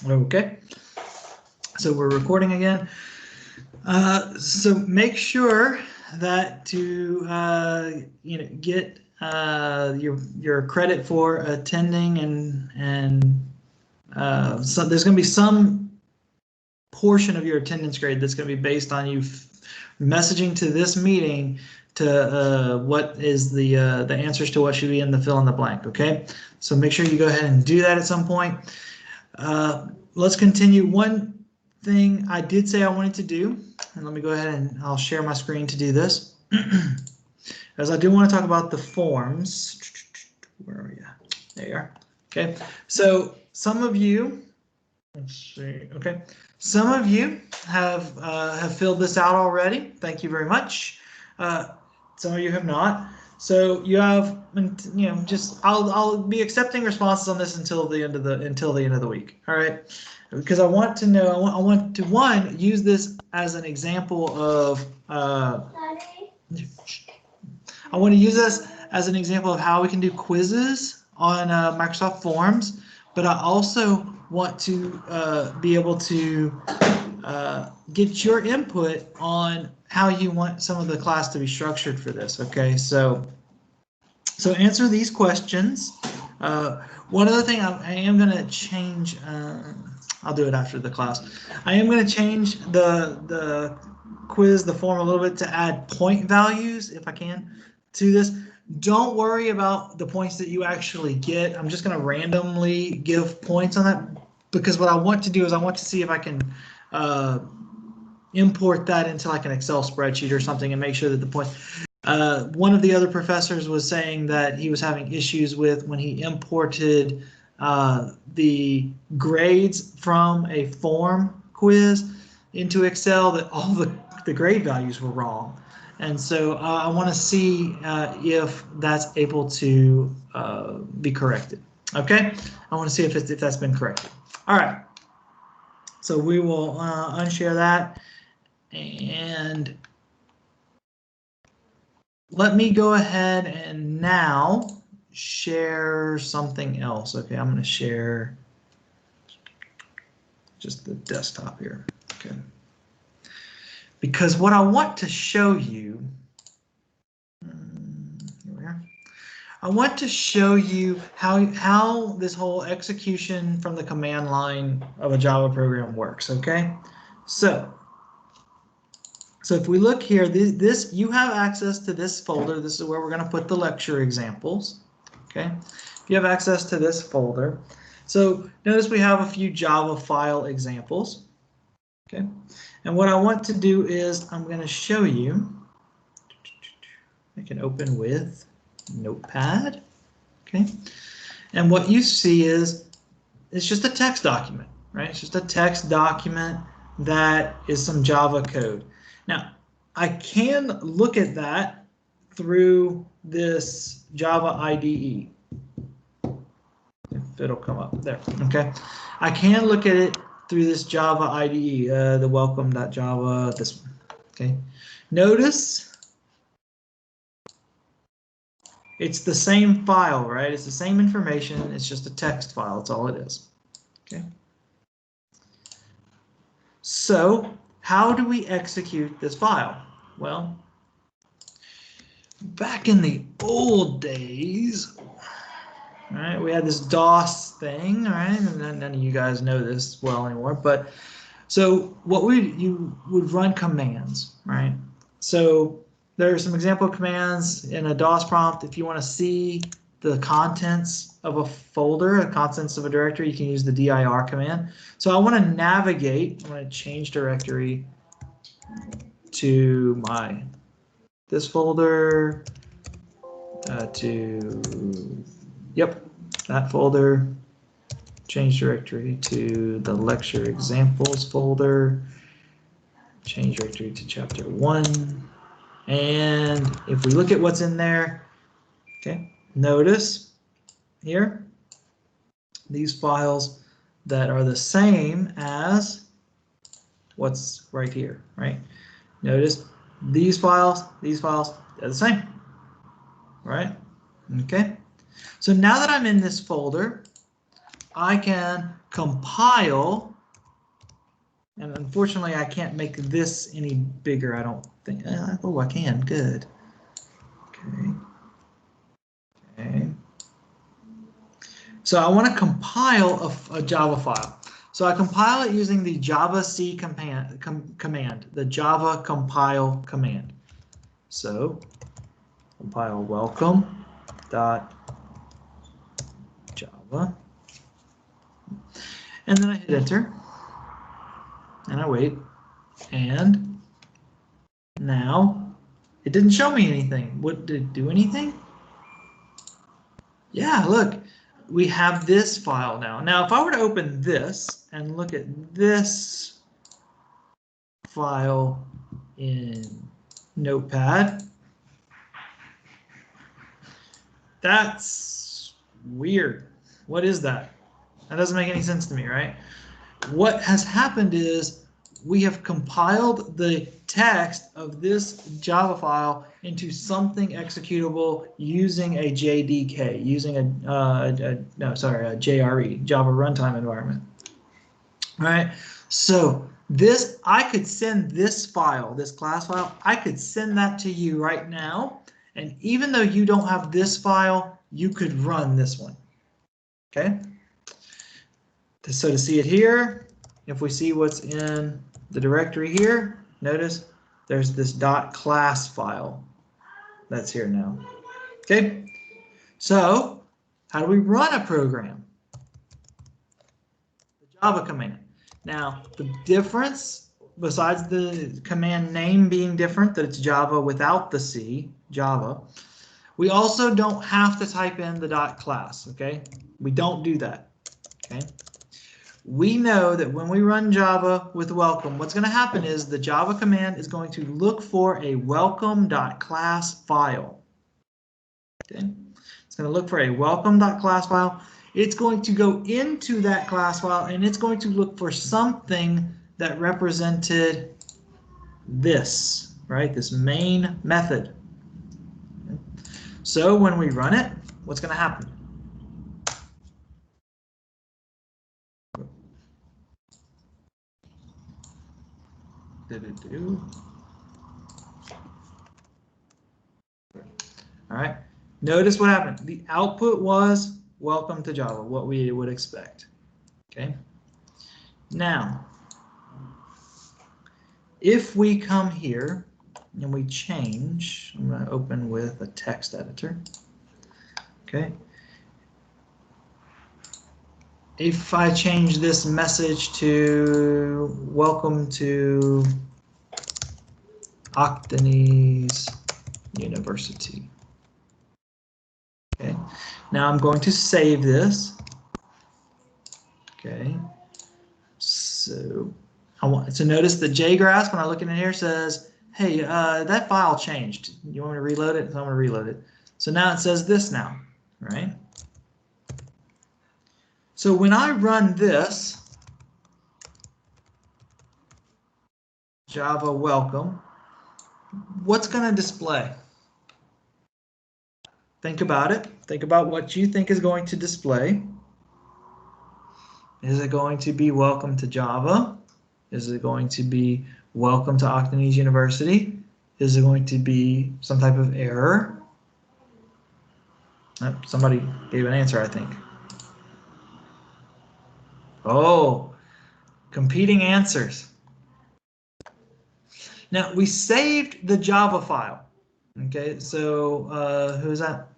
Okay, so we're recording again. So make sure that to get your credit for attending, and so there's going to be some portion of your attendance grade that's going to be based on you messaging to this meeting to what is the answers to what should be in the fill in the blank. Okay, so make sure you go ahead and do that at some point. Let's continue. One thing I did say I wanted to do, and let me go ahead and I'll share my screen to do this, as I do want to talk about the forms. Where are you? There you are. Okay, so some of you, let's see. Okay, some of you have filled this out already. Thank you very much. Some of you have not. So you have, just I'll be accepting responses on this until the end of the week. All right, because I want to know. I want to use this as an example of. I want to use this as an example of how we can do quizzes on Microsoft Forms, but I also want to be able to get your input on how you want some of the class to be structured for this. Okay, so answer these questions. One other thing I am going to change. I'll do it after the class. I am going to change the quiz, the form a little bit, to add point values if I can to this. Don't worry about the points that you actually get. I'm just going to randomly give points on that, because what I want to do is I want to see if I can import that into like an Excel spreadsheet or something and make sure that the point. One of the other professors was saying that he was having issues with when he imported the grades from a form quiz into Excel, that all the grade values were wrong. And so I want to see if that's able to be corrected. Okay, I want to see if that's been corrected. All right, so we will unshare that, and let me go ahead and now share something else. Okay, I'm going to share just the desktop here. Okay. Because what I want to show you, here we are. I want to show you how this whole execution from the command line of a Java program works. Okay, so if we look here, this you have access to this folder. This is where we're going to put the lecture examples. Okay, you have access to this folder. So notice we have a few Java file examples. Okay, and what I want to do is I'm going to show you. I can open with Notepad. Okay, and what you see is it's just a text document, right? It's just a text document that is some Java code. Now, I can look at that through this Java IDE. If it'll come up there, okay? I can look at it through this Java IDE, the welcome.java, this one, okay? Notice it's the same file, right? It's the same information, it's just a text file, that's all it is, okay? So, how do we execute this file? Well, back in the old days, all right, we had this DOS thing, all right, and none of you guys know this well anymore, but so you would run commands, right? So there are some example commands in a DOS prompt. If you want to see the contents of a folder, the contents of a directory, you can use the dir command. So I want to navigate, I'm going to change directory to this folder, that folder, change directory to the lecture examples folder, change directory to chapter 1. And if we look at what's in there, okay, notice here, these files that are the same as what's right here, right? Notice these files, they're the same, right? Okay. So now that I'm in this folder, I can compile, and unfortunately I can't make this any bigger, I don't think. Oh, I can, good. Okay. So I want to compile a Java file. So I compile it using the Java C command, the Java compile command. So compile welcome dot Java, and then I hit enter, and I wait, and now it didn't show me anything. What did it do? Anything? Yeah, look, we have this file now. Now, if I were to open this and look at this file in Notepad, that's weird. What is that? That doesn't make any sense to me, right? What has happened is we have compiled the text of this Java file into something executable using a JDK, using a JRE, Java Runtime Environment. All right, so this, I could send this file, this class file, I could send that to you right now, and even though you don't have this file, you could run this one. Okay, so to see it here, if we see what's in the directory here, notice there's this .class file that's here now. Okay, so how do we run a program? The Java command. Now, the difference, besides the command name being different, that it's Java without the C, Java, we also don't have to type in the .class, okay? We don't do that, okay? We know that when we run Java with welcome, what's going to happen is the Java command is going to look for a welcome.class file. Okay? It's going to look for a welcome.class file. It's going to go into that class file and it's going to look for something that represented this, right? This main method. Okay? So when we run it, what's going to happen? All right, notice what happened. The output was welcome to Java, what we would expect. Okay, now if we come here and we change, I'm going to open with a text editor. Okay, if I change this message to welcome to Octanes University. Okay, now I'm going to save this. Okay, so I want to notice the JGraphs when I look in here says, hey, that file changed. You want me to reload it? So I'm going to reload it. So now it says this now, right? So when I run this, Java welcome, what's going to display? Think about it. Think about what you think is going to display. Is it going to be welcome to Java? Is it going to be welcome to Octanes University? Is it going to be some type of error? Somebody gave an answer, I think. Oh, competing answers. Now, we saved the Java file. Okay, so who's that?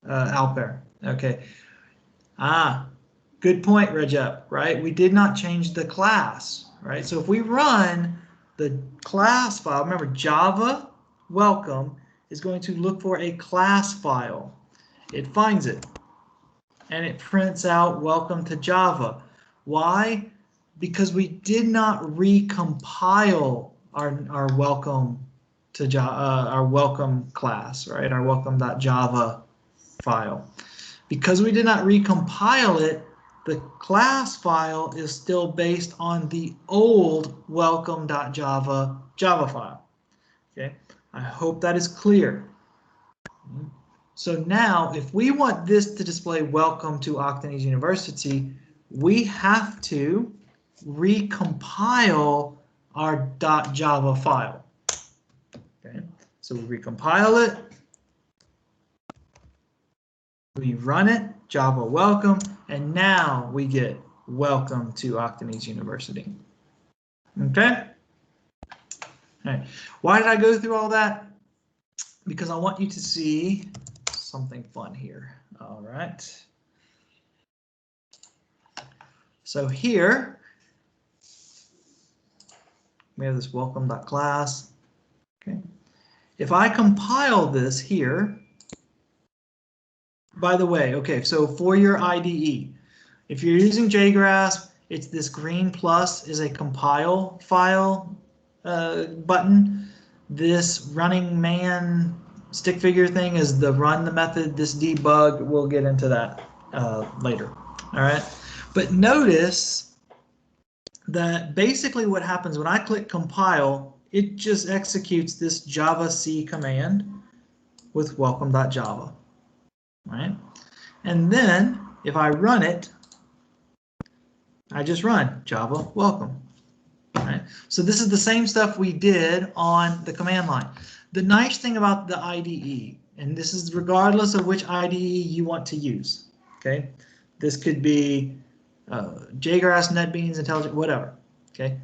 Alper. Okay. Good point, Rajab, right? We did not change the class, right? So if we run the class file, remember Java welcome is going to look for a class file. It finds it and it prints out welcome to Java. Why? Because we did not recompile our welcome to Java, our welcome class, right? Our welcome.java file. Because we did not recompile it, the class file is still based on the old welcome.java Java file. Okay, I hope that is clear. So now if we want this to display welcome to Octanese University, we have to recompile our .java file. Okay, so we recompile it, we run it, Java welcome, and now we get welcome to Octanese University. Okay? All right. Why did I go through all that? Because I want you to see something fun here. All right. So here we have this welcome.class. Okay. If I compile this here, by the way, okay, so for your IDE, if you're using JGrasp, it's this green plus is a compile file button. This running man stick figure thing is the run the method. This debug, we'll get into that later. All right, but notice that basically what happens when I click compile, it just executes this Java C command with welcome.java. Right? And then if I run it, I just run Java welcome. Right? So this is the same stuff we did on the command line. The nice thing about the IDE, and this is regardless of which IDE you want to use, okay? This could be JGrasp, NetBeans, IntelliJ, whatever, okay?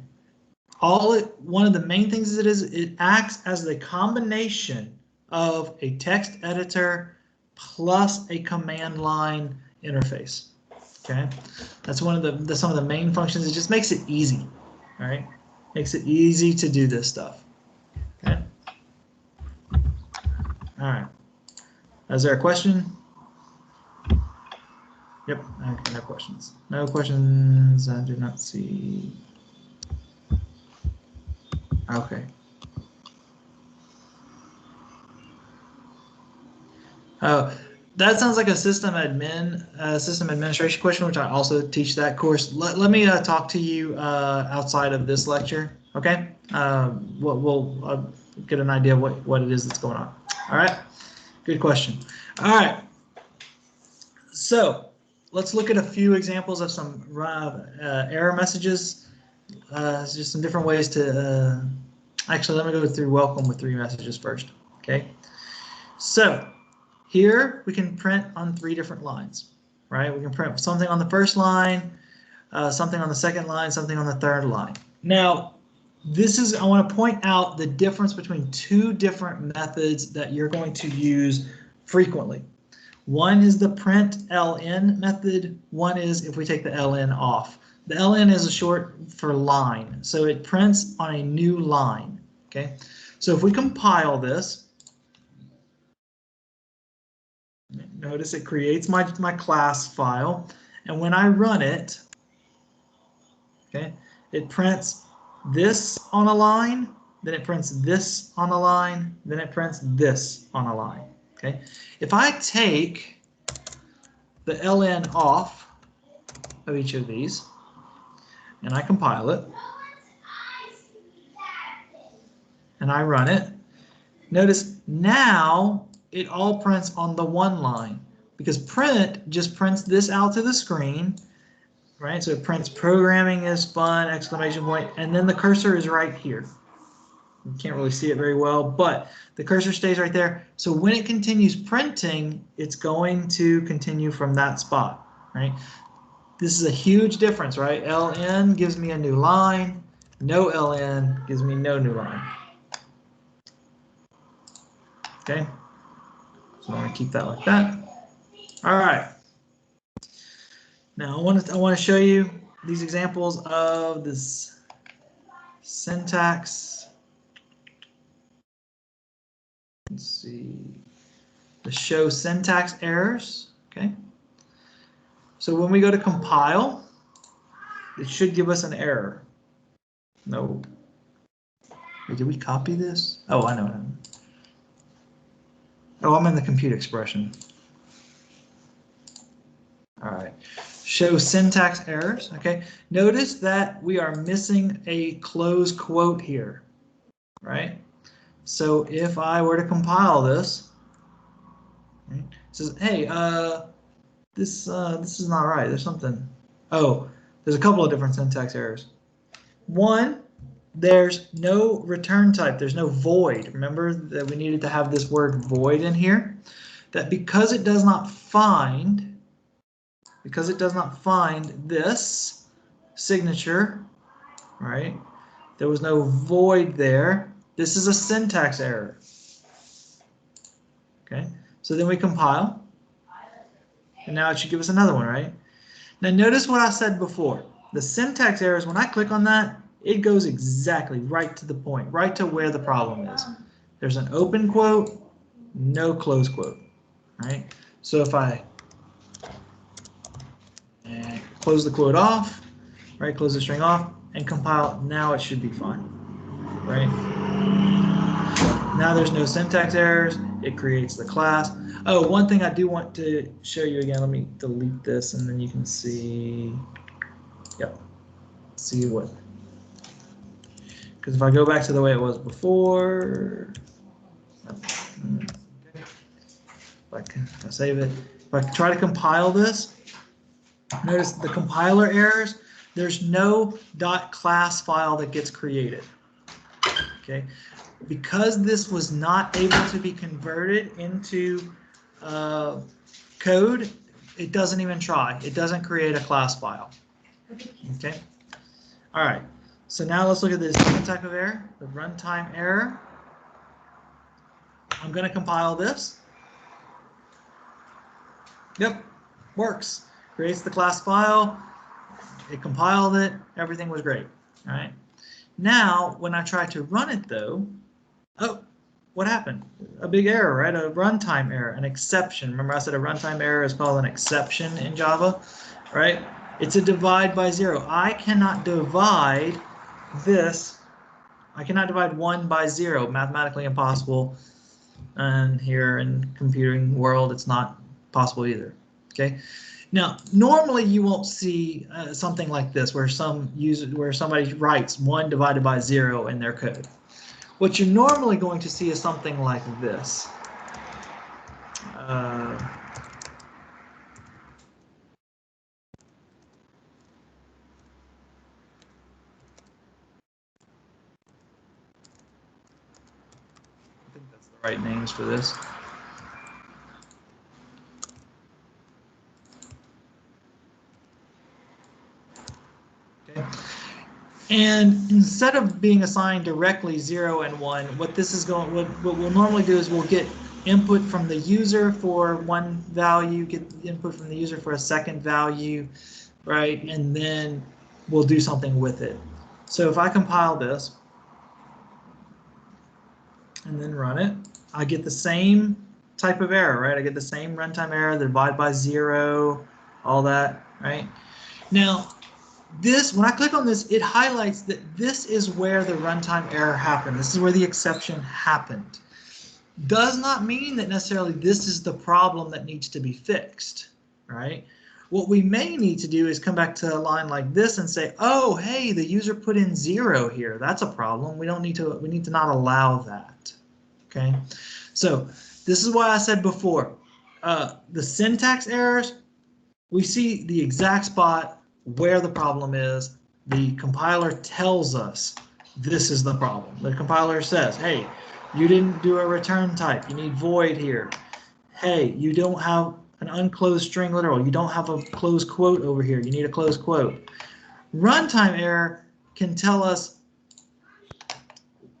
One of the main things it acts as the combination of a text editor plus a command line interface. Okay, that's some of the main functions. It just makes it easy. All right, makes it easy to do this stuff. Okay. All right. Is there a question? Yep. Okay, no questions. No questions. I do not see. Okay. Oh, that sounds like a system administration question, which I also teach that course. Let me talk to you outside of this lecture, okay? We'll get an idea of what it is that's going on. All right, good question. All right, so let's look at a few examples of some error messages. Just some different ways to, actually, let me go through welcome with 3 messages first, okay? So, here we can print on 3 different lines, right? We can print something on the first line, something on the second line, something on the third line. Now, I want to point out the difference between 2 different methods that you're going to use frequently. One is the print ln method. One is if we take the ln off. The ln is a short for line, so it prints on a new line, okay? So if we compile this, notice it creates my class file, and when I run it, okay, it prints this on a line, then it prints this on a line, then it prints this on a line. Okay, if I take the ln off of each of these and I compile it and I run it, notice now it all prints on the one line, because print just prints this out to the screen, right? So it prints programming is fun, exclamation point, and then the cursor is right here. You can't really see it very well, but the cursor stays right there. So when it continues printing, it's going to continue from that spot, right? This is a huge difference, right? ln gives me a new line, no ln gives me no new line. Okay? So I want to keep that like that. All right. Now I want to show you these examples of this syntax. Let's see. The show syntax errors. Okay. So when we go to compile, it should give us an error. No. Wait, did we copy this? Oh, I know. Oh, I'm in the compute expression. All right, show syntax errors, okay? Notice that we are missing a close quote here, right? So if I were to compile this, right, says, hey, this is not right. There's something. Oh, there's a couple of different syntax errors. One, there's no return type. There's no void. Remember that we needed to have this word void in here. That because it does not find this signature, right? There was no void there. This is a syntax error. Okay, so then we compile. And now it should give us another one, right? Now notice what I said before. The syntax errors, when I click on that, it goes exactly right to the point, right to where the problem is. There's an open quote, no close quote, right? So if I close the quote off, right, close the string off, and compile, now it should be fine, right? Now there's no syntax errors, it creates the class. Oh, one thing I do want to show you again, let me delete this and then you can see, yep, see what, because if I go back to the way it was before, if I save it, if I try to compile this, notice the compiler errors, there's no .class file that gets created, okay? Because this was not able to be converted into code, it doesn't even try. It doesn't create a class file. Okay. All right. So now let's look at this second type of error, the runtime error. I'm going to compile this. Yep, works. Creates the class file. It compiled it. Everything was great. All right. Now, when I try to run it, though, oh, what happened? A big error, right? A runtime error, an exception. Remember I said a runtime error is called an exception in Java, right? It's a divide by zero. I cannot divide this. I cannot divide 1 by 0. Mathematically impossible. And here in computing world, it's not possible either. Okay. Now, normally you won't see something like this where somebody writes 1 divided by 0 in their code. What you're normally going to see is something like this. I think that's the right names for this. Okay. And instead of being assigned directly 0 and 1, what we'll normally do is we'll get input from the user for one value, get input from the user for a second value, right? And then we'll do something with it. So if I compile this and then run it, I get the same type of error, right? I get the same runtime error, the divide by 0, all that, right? Now, when I click on this, it highlights that this is where the runtime error happened. This is where the exception happened. Does not mean that necessarily this is the problem that needs to be fixed, right? What we may need to do is come back to a line like this and say, oh, hey, the user put in 0 here. That's a problem. We need to not allow that, okay? So this is why I said before, the syntax errors, we see the exact spot where the problem is. The compiler tells us this is the problem. The compiler says, hey, you didn't do a return type. You need void here. Hey, you don't have an unclosed string literal. You don't have a closed quote over here. You need a closed quote. Runtime error can tell us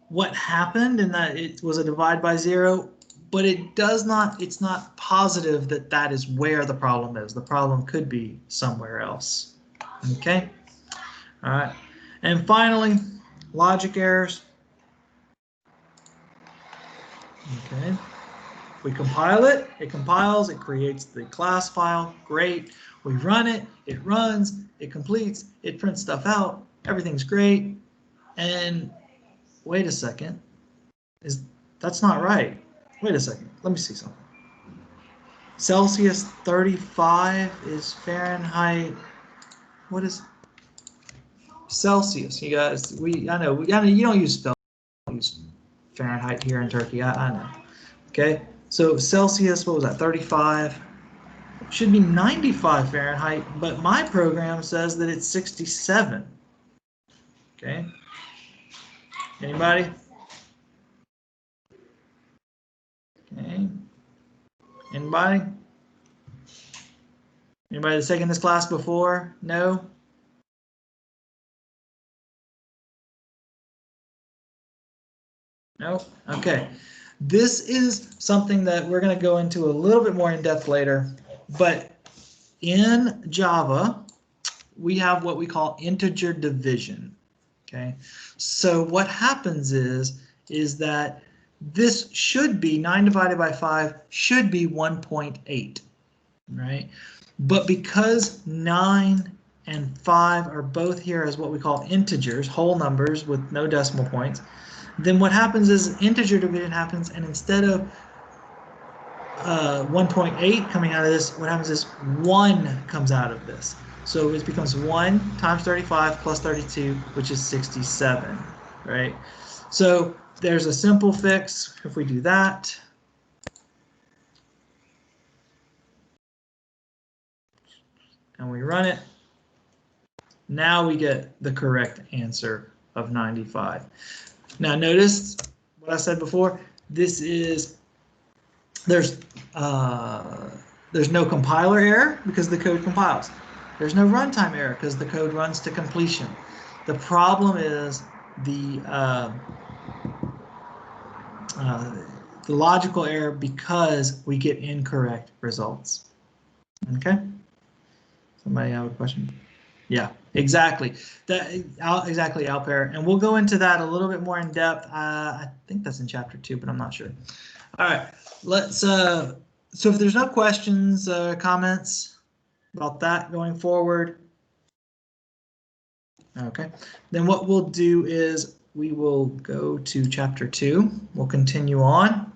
what happened and that it was a divide by 0, but it's not positive that that is where the problem is. The problem could be somewhere else. Okay, all right, and finally, logic errors. Okay, we compile it, it compiles, it creates the class file, great. We run it, it runs, it completes, it prints stuff out, everything's great. And wait a second, that's not right. Wait a second, let me see something. Celsius 35 is Fahrenheit. What is Celsius? You guys, I know you don't use Celsius, you use Fahrenheit here in Turkey. I know. Okay, So Celsius, what was that, 35? Should be 95 Fahrenheit, but my program says that it's 67. Okay. Anybody? Okay. Anybody? Anybody that's taken this class before? No? No? Okay. This is something that we're going to go into a little bit more in depth later, but in Java, we have what we call integer division. Okay. So what happens is that this should be 9 divided by 5 should be 1.8, right? But because 9 and 5 are both here as what we call integers, whole numbers with no decimal points, then what happens is integer division happens, and instead of 1.8 coming out of this, what happens is 1 comes out of this. So it becomes 1 times 35 plus 32, which is 67, right? So there's a simple fix if we do that. And we run it. Now we get the correct answer of 95. Now notice what I said before. This is there's no compiler error because the code compiles. There's no runtime error because the code runs to completion. The problem is the logical error because we get incorrect results. Okay. Somebody have a question? Yeah, exactly. Exactly, Alper. And we'll go into that a little bit more in depth. I think that's in chapter 2, but I'm not sure. All right, let's. So if there's no questions, comments about that going forward, okay. Then what we'll do is we will go to chapter 2. We'll continue on.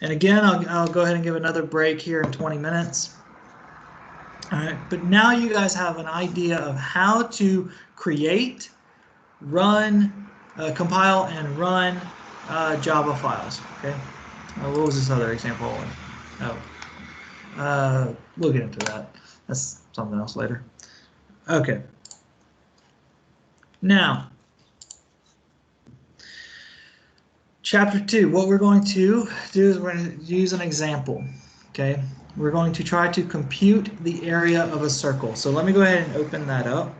And again, I'll go ahead and give another break here in 20 minutes. All right, but now you guys have an idea of how to create, run, compile, and run Java files. Okay. What was this other example? Oh, we'll get into that. That's something else later. Okay. Now, chapter 2. What we're going to do is we're going to use an example. Okay. We're going to try to compute the area of a circle. So let me go ahead and open that up.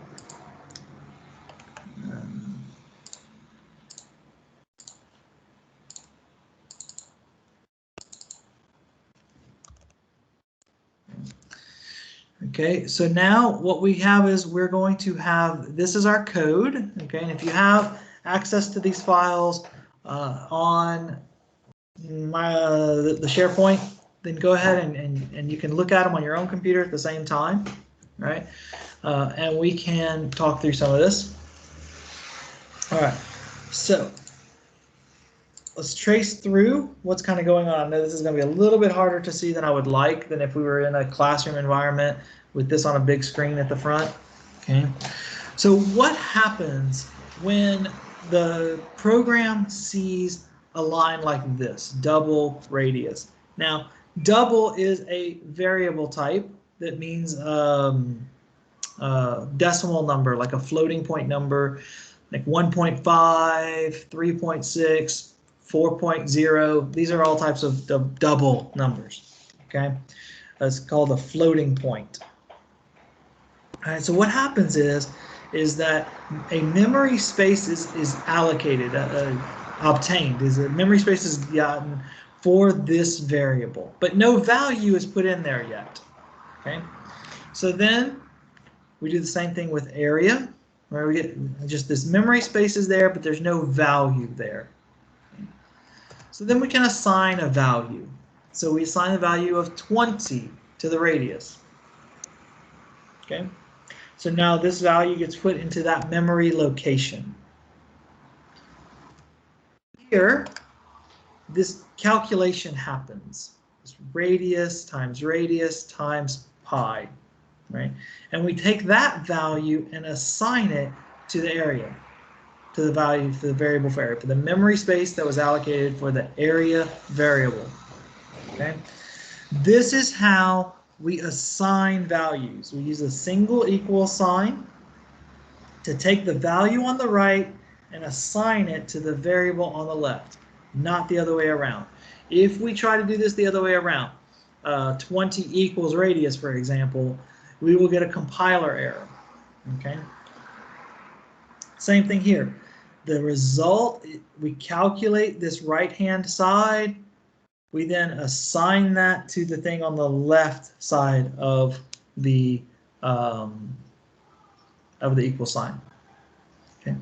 Okay, so now what we have is we're going to have, this is our code, okay, and if you have access to these files on the SharePoint, then go ahead and you can look at them on your own computer at the same time, right? And we can talk through some of this. All right, so let's trace through what's kind of going on. I know this is going to be a little bit harder to see than I would like than if we were in a classroom environment with this on a big screen at the front. Okay, so what happens when the program sees a line like this, double radius? Now, double is a variable type that means decimal number, like a floating point number, like 1.5, 3.6, 4.0. These are all types of double numbers. Okay, it's called a floating point. All right, so what happens is that a memory space is allocated, obtained, is a memory space is gotten for this variable, but no value is put in there yet. Okay, so then we do the same thing with area, where we get just this memory space is there, but there's no value there. Okay. So then we can assign a value. So we assign a value of 20 to the radius. Okay, so now this value gets put into that memory location. Here, this calculation happens. It's radius times pi, right? And we take that value and assign it to the area, to the value for the variable for area, for the memory space that was allocated for the area variable. Okay, this is how we assign values. We use a single equal sign to take the value on the right and assign it to the variable on the left, not the other way around. If we try to do this the other way around, 20 equals radius, for example, we will get a compiler error. Okay. Same thing here. The result, we calculate this right-hand side. We then assign that to the thing on the left side of the equal sign. Okay.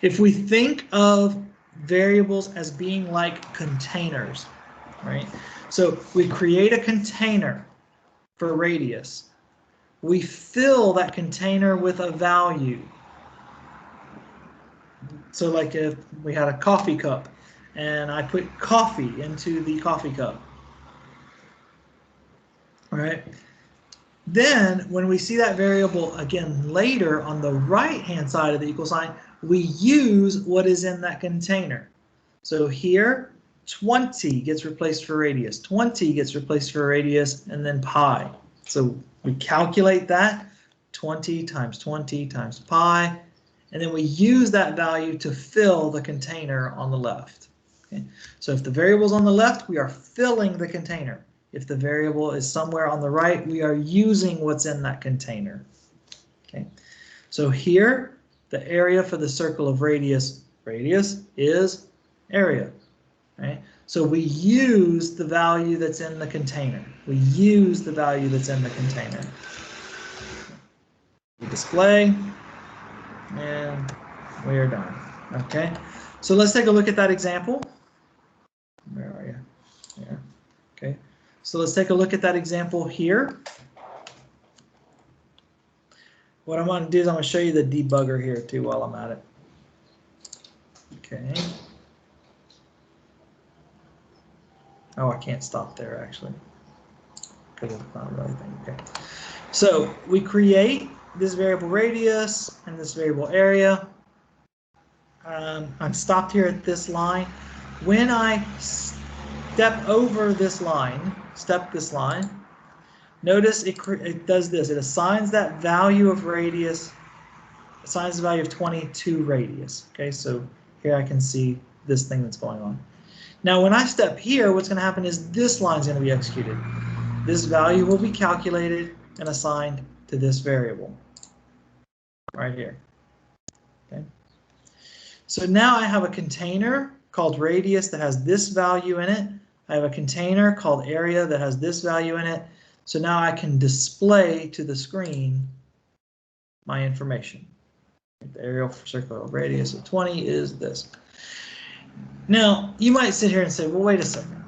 If we think of variables as being like containers, right? So we create a container for radius. We fill that container with a value. So like if we had a coffee cup and I put coffee into the coffee cup, all right? Then when we see that variable again later on the right-hand side of the equal sign, we use what is in that container. So here, 20 gets replaced for radius, 20 gets replaced for radius, and then pi. So we calculate that, 20 times pi, and then we use that value to fill the container on the left. Okay? So if the variable is on the left, we are filling the container. If the variable is somewhere on the right, we are using what's in that container. Okay? So here, the area for the circle of radius is area. Right? So we use the value that's in the container. We use the value that's in the container. We display, and we are done. Okay, so let's take a look at that example. Where are you? Yeah. Okay, so let's take a look at that example here. What I'm going to do is I'm going to show you the debugger here too while I'm at it. Okay. Oh, I can't stop there actually, because it's not really thing. Okay, so we create this variable radius and this variable area. I'm stopped here at this line. When I step over this line, notice it does this. It assigns that value of radius, assigns the value of 20 to radius. Okay, so here I can see this thing that's going on. Now when I step here, what's going to happen is this line is going to be executed. This value will be calculated and assigned to this variable right here. Okay. So now I have a container called radius that has this value in it. I have a container called area that has this value in it. So now I can display to the screen my information. The area for circle of radius of 20 is this. Now, you might sit here and say, well, wait a second.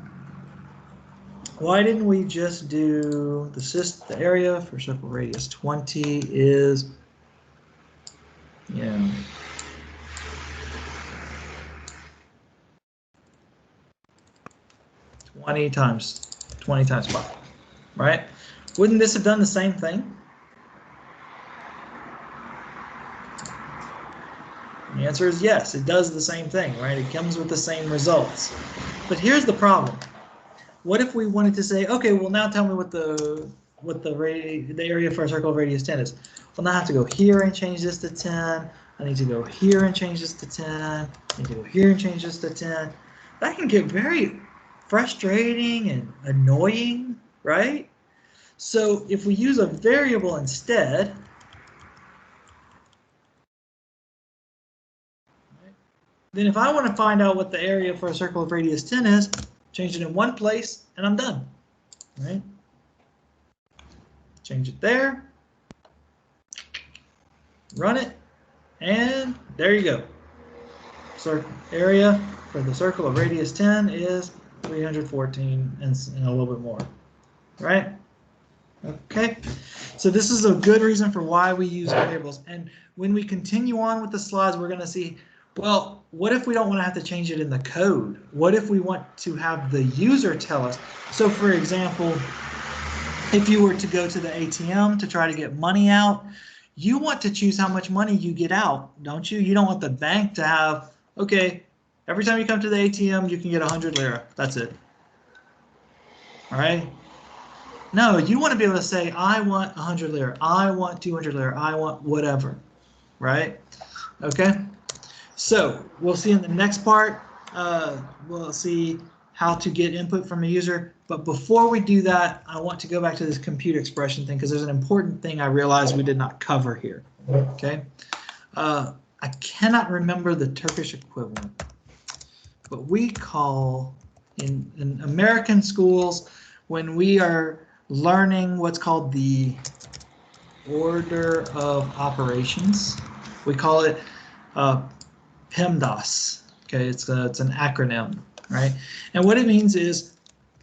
Why didn't we just do the area for circle radius 20 is, 20 times 5, right? Wouldn't this have done the same thing? The answer is yes, it does the same thing, right? It comes with the same results. But here's the problem. What if we wanted to say, okay, well now tell me what the area for a circle of radius 10 is? Well, now I have to go here and change this to 10. I need to go here and change this to 10. I need to go here and change this to 10. That can get very frustrating and annoying, right? So if we use a variable instead, then if I want to find out what the area for a circle of radius 10 is, change it in one place and I'm done, right? Change it there, run it, and there you go. Circle area for the circle of radius 10 is 314 and a little bit more, right? Okay, so this is a good reason for why we use variables. And when we continue on with the slides, we're going to see, well, what if we don't want to have to change it in the code? What if we want to have the user tell us? So for example, if you were to go to the ATM to try to get money out, you want to choose how much money you get out, don't you? You don't want the bank to have, okay, every time you come to the ATM, you can get 100 lira. That's it. all right? No, you want to be able to say, I want 100 lira, I want 200 lira, I want whatever, right? Okay, so we'll see in the next part, we'll see how to get input from a user. But before we do that, I want to go back to this compute expression thing because there's an important thing I realized we did not cover here, okay? I cannot remember the Turkish equivalent, but we call, in American schools, when we are learning what's called the order of operations, we call it Pemdas. Okay, it's an acronym, right? And what it means is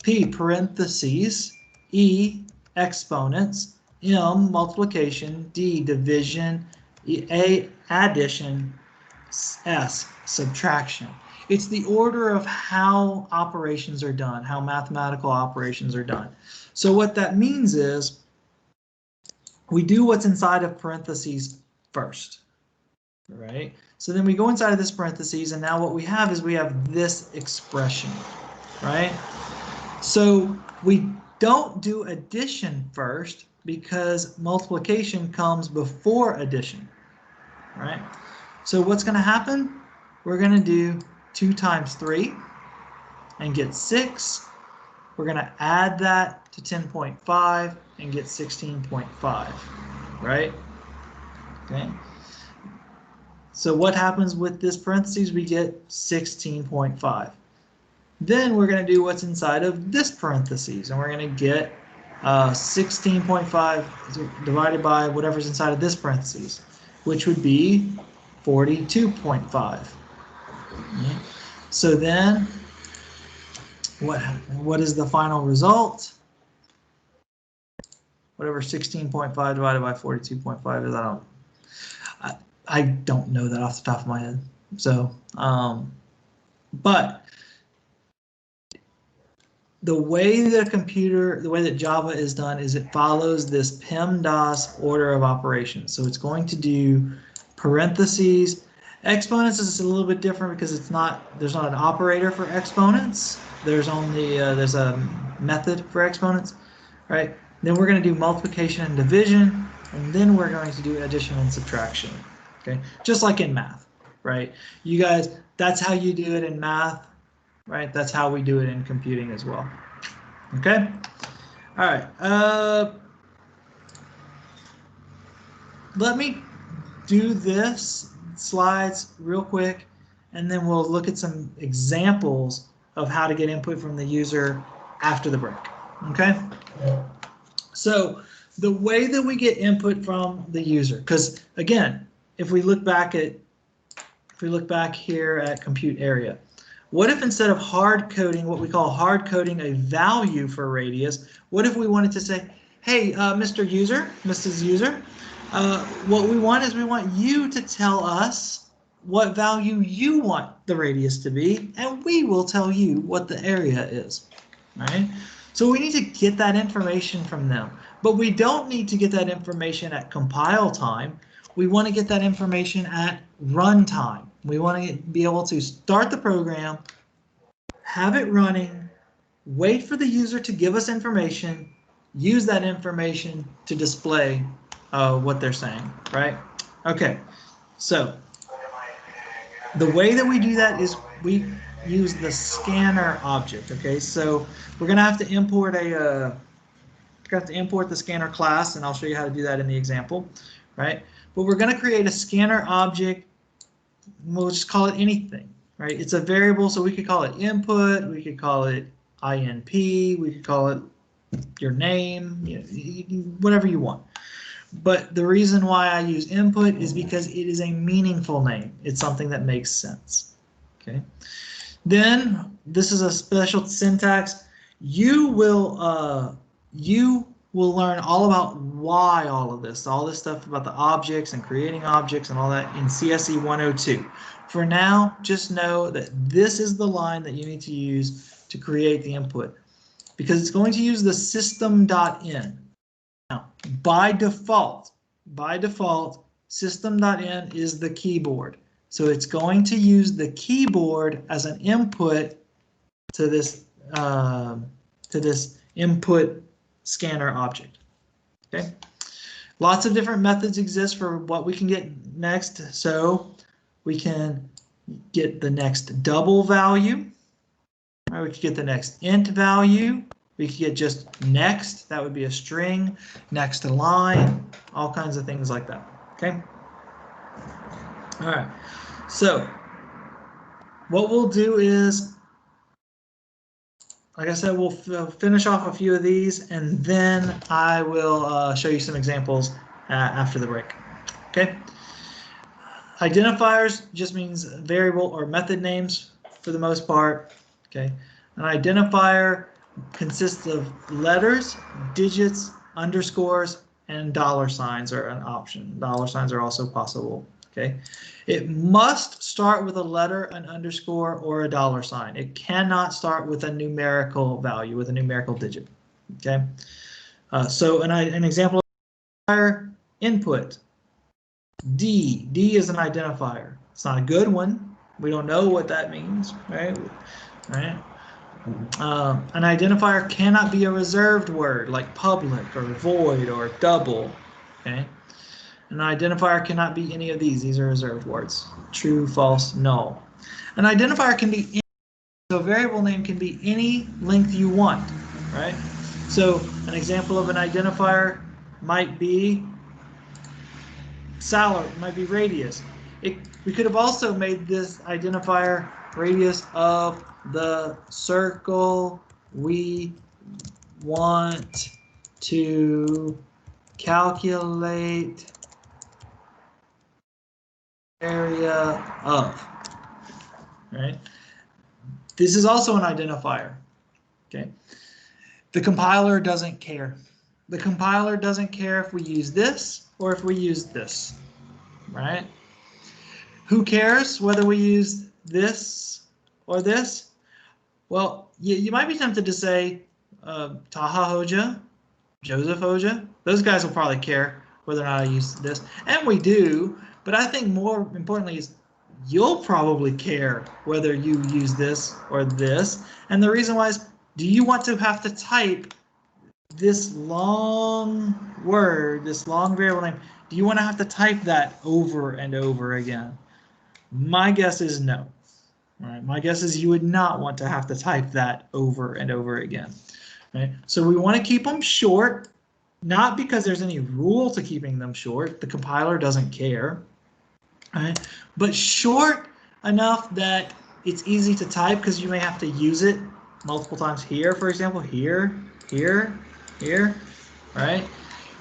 P parentheses, E exponents, M multiplication, D division, A addition, S subtraction. It's the order of how operations are done, how mathematical operations are done. So what that means is we do what's inside of parentheses first, right? So then we go inside of this parentheses, and now what we have is we have this expression, right? So we don't do addition first because multiplication comes before addition, right? So what's going to happen? We're going to do 2 times 3 and get 6. We're going to add that to 10.5 and get 16.5, right? Okay. So what happens with this parentheses? We get 16.5. Then we're going to do what's inside of this parentheses, and we're going to get 16.5 divided by whatever's inside of this parentheses, which would be 42.5. Okay. So then what is the final result? Whatever 16.5 divided by 42.5 is, I don't know that off the top of my head. So, but the way that Java is done is it follows this PEMDAS order of operations. So it's going to do parentheses. Exponents is a little bit different because there's not an operator for exponents. There's only there's a method for exponents, right? Then we're going to do multiplication and division, and then we're going to do addition and subtraction. Okay, just like in math, right? You guys, that's how you do it in math, right? That's how we do it in computing as well. Okay, all right. Let me do this slides real quick, and then we'll look at some examples of how to get input from the user after the break. Okay, so the way that we get input from the user, because again, if we look back here at compute area, what if instead of hard coding, what we call hard coding a value for radius, what if we wanted to say, hey, Mr. User, Mrs. User, what we want is we want you to tell us what value you want the radius to be, and we will tell you what the area is, right? So we need to get that information from them, but we don't need to get that information at compile time. We want to get that information at runtime. We want to be able to start the program, have it running, wait for the user to give us information, use that information to display what they're saying, right? Okay, so the way that we do that is we use the scanner object. Okay, so we're gonna have to import the scanner class, and I'll show you how to do that in the example, right? But we're gonna create a scanner object. We'll just call it anything, right? It's a variable, so we could call it input, we could call it INP, we could call it your name, whatever you want. But the reason why I use input is because it is a meaningful name. It's something that makes sense. Okay. Then this is a special syntax. You will learn all about why all this stuff about the objects and creating objects and all that in CSE 102. For now, just know that this is the line that you need to use to create the input, because it's going to use the system.in. Now, by default, system.in is the keyboard. So it's going to use the keyboard as an input to this input scanner object. Okay. Lots of different methods exist for what we can get next. So we can get the next double value. Right, we could get the next int value. We could get just next. That would be a string. Next line. All kinds of things like that. Okay. All right. So what we'll do is, like I said, we'll finish off a few of these, and then I will show you some examples after the break. Okay. Identifiers just means variable or method names for the most part. Okay. An identifier consists of letters, digits, underscores, and dollar signs are an option. Dollar signs are also possible. Okay. It must start with a letter, an underscore, or a dollar sign. It cannot start with a numerical value, with a numerical digit. Okay. So an example of input. D is an identifier. It's not a good one. We don't know what that means, right? Right. An identifier cannot be a reserved word like public or void or double. Okay. An identifier cannot be any of these. These are reserved words. True, false, null. An identifier can be any, so a variable name can be any length you want, right? So an example of an identifier might be salary, might be radius. We could have also made this identifier radius of the circle we want to calculate area of, right? This is also an identifier, okay? The compiler doesn't care. The compiler doesn't care if we use this or if we use this, right? Who cares whether we use this or this? Well, you might be tempted to say Taha Hoja, Joseph Hoja. Those guys will probably care whether or not I use this, and we do. But I think more importantly is you'll probably care whether you use this or this. And the reason why is, do you want to have to type this long word, this long variable name? Do you want to have to type that over and over again? My guess is no. All right, my guess is you would not want to have to type that over and over again. Right? So we want to keep them short, not because there's any rule to keeping them short. The compiler doesn't care. Right? But short enough that it's easy to type because you may have to use it multiple times here, for example, here, here, here, right?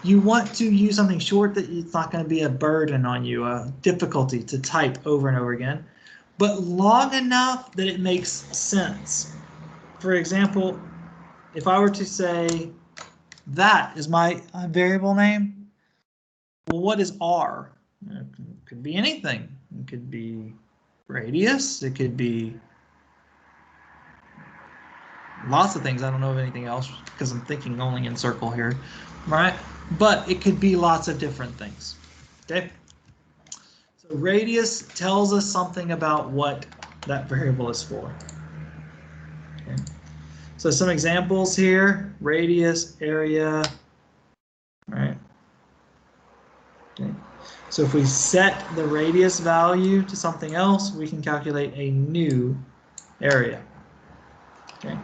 You want to use something short that it's not going to be a burden on you, a difficulty to type over and over again, but long enough that it makes sense. For example, if I were to say that is my variable name, well, what is R? It could be anything. It could be radius. It could be lots of things. I don't know of anything else because I'm thinking only in circle here, right? But it could be lots of different things. Okay. So radius tells us something about what that variable is for. Okay. So some examples here: radius, area, right? Okay. So if we set the radius value to something else, we can calculate a new area. Okay.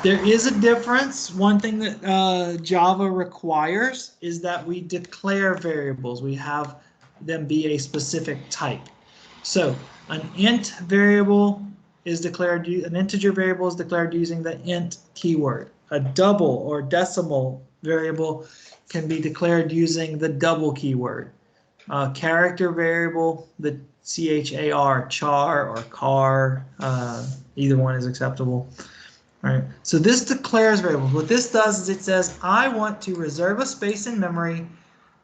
There is a difference. One thing that Java requires is that we declare variables. We have them be a specific type. So an int variable is declared, an integer variable is declared using the int keyword. A double or decimal variable can be declared using the double keyword. Character variable, the char, char or car, either one is acceptable. Right. So this declares variables. What this does is it says, I want to reserve a space in memory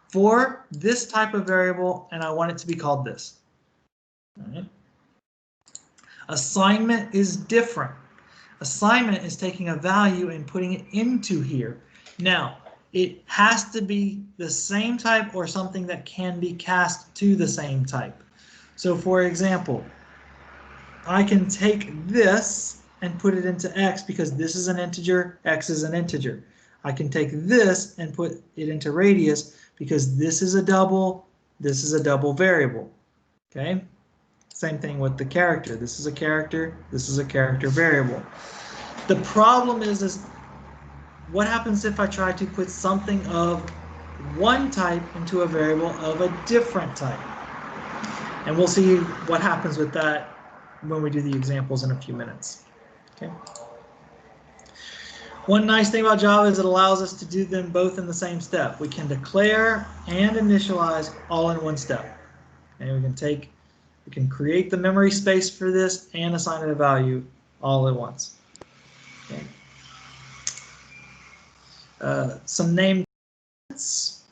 for this type of variable, and I want it to be called this. Right. Assignment is different. Assignment is taking a value and putting it into here. Now, it has to be the same type or something that can be cast to the same type. So for example, I can take this and put it into x because this is an integer, x is an integer. I can take this and put it into radius because this is a double variable. Okay? Same thing with the character. This is a character variable. The problem is what happens if I try to put something of one type into a variable of a different type? And we'll see what happens with that when we do the examples in a few minutes. Okay. One nice thing about Java is it allows us to do them both in the same step. We can declare and initialize all in one step. And we can create the memory space for this and assign it a value all at once. Okay. Some named constants,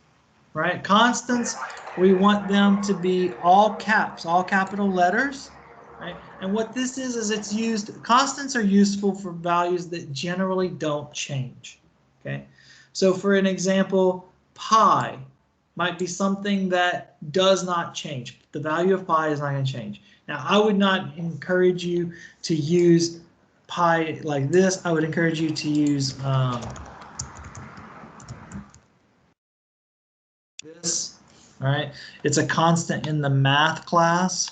right? Constants, we want them to be all caps, all capital letters. Right? And what this is it's used, constants are useful for values that generally don't change. Okay, so for an example, pi might be something that does not change. The value of pi is not going to change. Now, I would not encourage you to use pi like this. I would encourage you to use this. All right, it's a constant in the math class.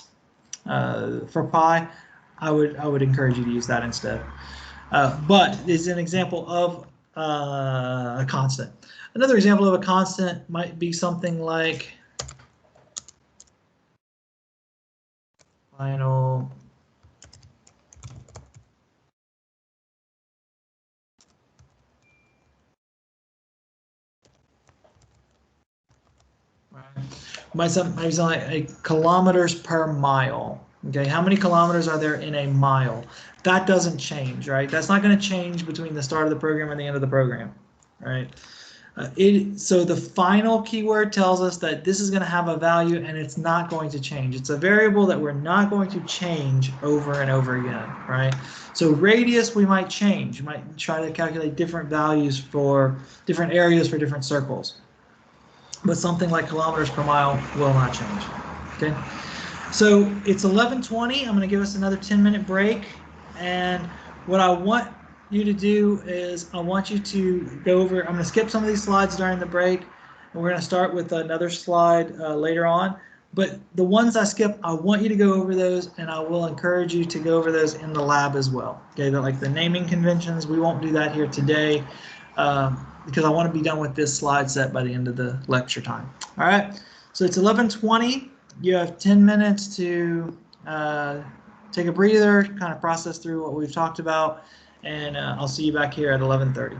For pi, I would encourage you to use that instead. But it's an example of a constant. Another example of a constant might be something like final might sound like a kilometers per mile. Okay, how many kilometers are there in a mile? That doesn't change, right? That's not going to change between the start of the program and the end of the program, right? So the final keyword tells us that this is going to have a value and it's not going to change. It's a variable that we're not going to change over and over again, right? So radius we might change. You might try to calculate different values for different areas for different circles. But something like kilometers per mile will not change. Okay, so it's 11:20. I'm going to give us another 10-minute break, and what I want you to do is I want you to go over. I'm going to skip some of these slides during the break, and we're going to start with another slide later on. But the ones I skip, I want you to go over those, and I will encourage you to go over those in the lab as well. Okay, like the naming conventions, we won't do that here today. Because I want to be done with this slide set by the end of the lecture time. All right, so it's 11:20. You have 10 minutes to take a breather, kind of process through what we've talked about, and I'll see you back here at 11:30.